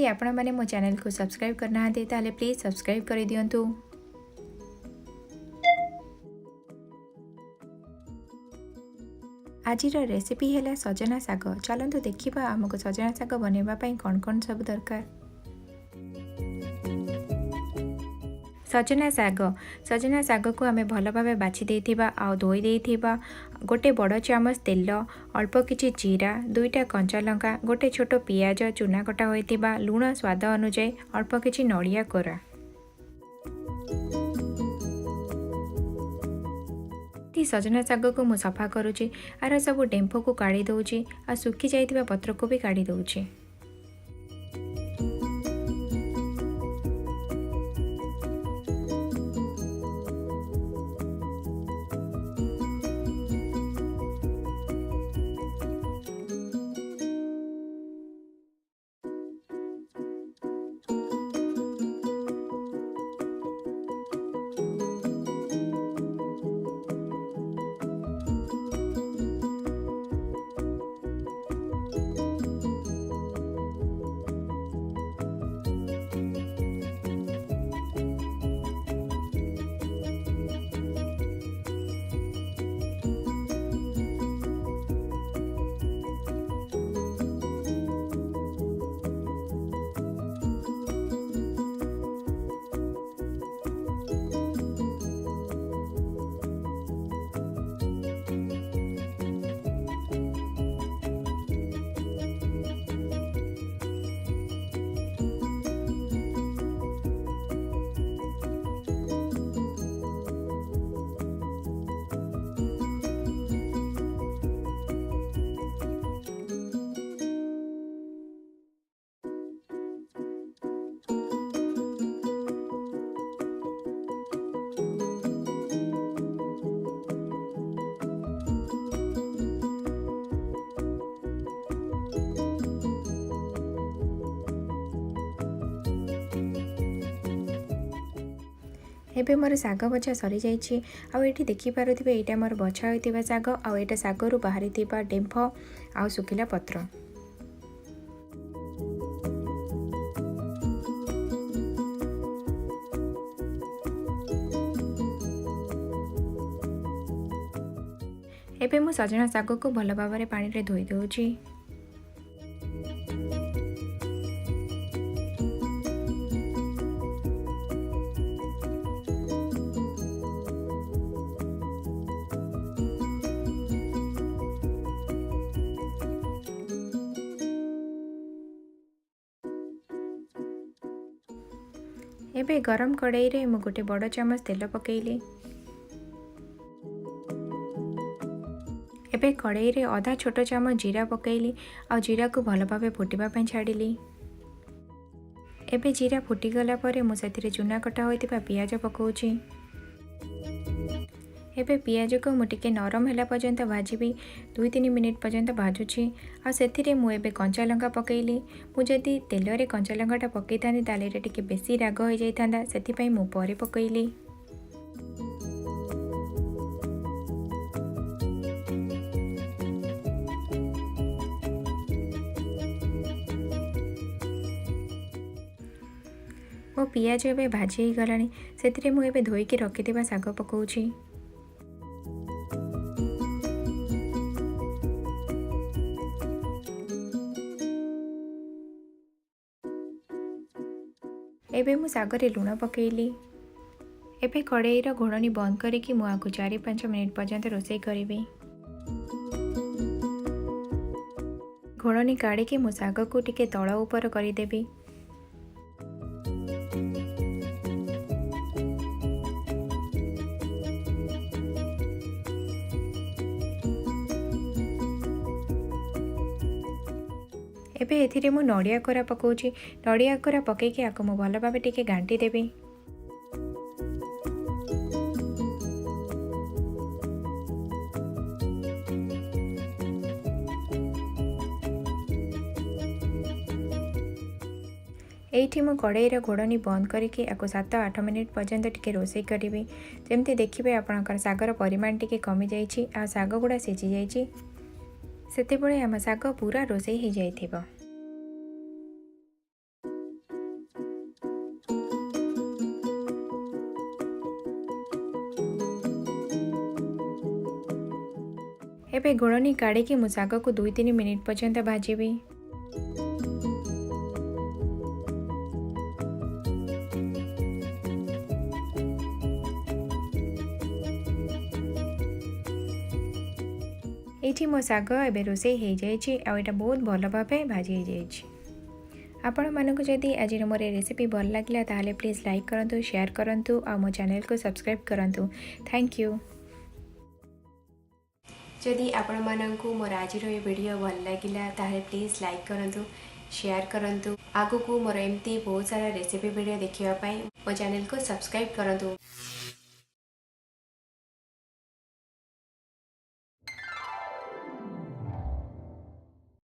आपण मैंने मो चैनल को सब्सक्राइब करना ताले प्लीज सब्सक्राइब कर दिंतु। आज रेसिपी है सजना साग। चलतु देखा आमको सजना साग बनवाई कौन कौन सब दरकार। सजना साग को आम भल भाव बाछि देथिबा आ धोई देथिबा। गोटे बड़ चामच तेल, अल्प किछि जीरा, 2टा कंचा लंका, गोटे छोट पियाज चूना कटा होइथिबा, लूण स्वाद अनुसार, अल्प किछि नड़िया कोरा। सजना साग को मु सफा करुची। आर सब डेम्फो को काढ़ी दउची आ सुखी जाइथिबा पत्र को भी काढ़ी दउची। एबे मोर साग बछा सरी जाइए। आउ देखि पारुथिबे एटा मोर बछा होइतिबा साग। आउ एटा सागरु बाहरी थिबा डेम्फ आउ सुखिला पत्र। एबे मु सजना साग को भल भाव में पानी रे धोई दउची। एबे गरम कड़ाई रे मु गोटे बड़ चामच तेल पकेइली। एबे कड़ाई रे आधा छोट चामच जीरा पकेइली आ जीरा को भल भाव फुटिबा पई छाडिली। एबे जीरा फुटी गला परे मु सेथिरे चूना कटा होइतिबा पियाज पकाउची। एबे पियाज को मु टिके नरम होला पर्यंत भाजीबी। 2-3 मिनिट पर्यंत भाजुची। आ सेथिरे मु एबे कंचा लंका पकेइली। मु जदि तेल रे कंचा लंकाटा पकई थानी ताले रे टिके बेसी राग हो जाई थांदा, सेथि पई मु परे पकेइली। मो पियाज एबे भाजी ही गलानी। सेथिरे मु एबे धोई के रखिथिबा साग पकाउची। एबे मु सागरे लूण पकेइली। एबे कड़ाई रो घोड़नी बंद करिकी मु आकु 4-5 मिनिट पर्यंत रोसई करिबी। घोड़नी काढ़िकी मु साग को टिके तळ ऊपर करिदेबी। एबे एथिरे मु नड़िया कोरा पकाउची। नड़िया कोरा पकईकी आको मु भल भाबे टिके घांटी देबी। एठी मु कड़ाई घोड़नी बंद करके 7-8 मिनिट पर्यंत टिके रोसई करी। जमती देखिए आपंकर सागर परिमाण टिके कमी जाइए आ साग गुड़ा सीझी जाइए। सेतेबेले आम साग पूरा रोसई हो जाइथिबो। एबे गोळनी काढ़ी मु शाग को 2-3 मिनिट पर्यंत भाजीबी। ये मो शाग एबे रोषे हो जाए आईटा बहुत भल भाव भाजी हो जाए। आपण मानक जदि आज मोर रेसिपी भल लगे ताहले प्लीज़ लाइक करूँ, शेयर करूँ और मो चैनल को सब्सक्राइब करूँ। Thank you. जदि आपण मानकु मोर आज वीडियो भल लगे ताहले प्लीज़ लाइक करूँ, शेयर करूँ। आगु को मोर एमती बहुत सारा रेसिपी वीडियो देखिए मो चैनल को सब्सक्राइब करूँ।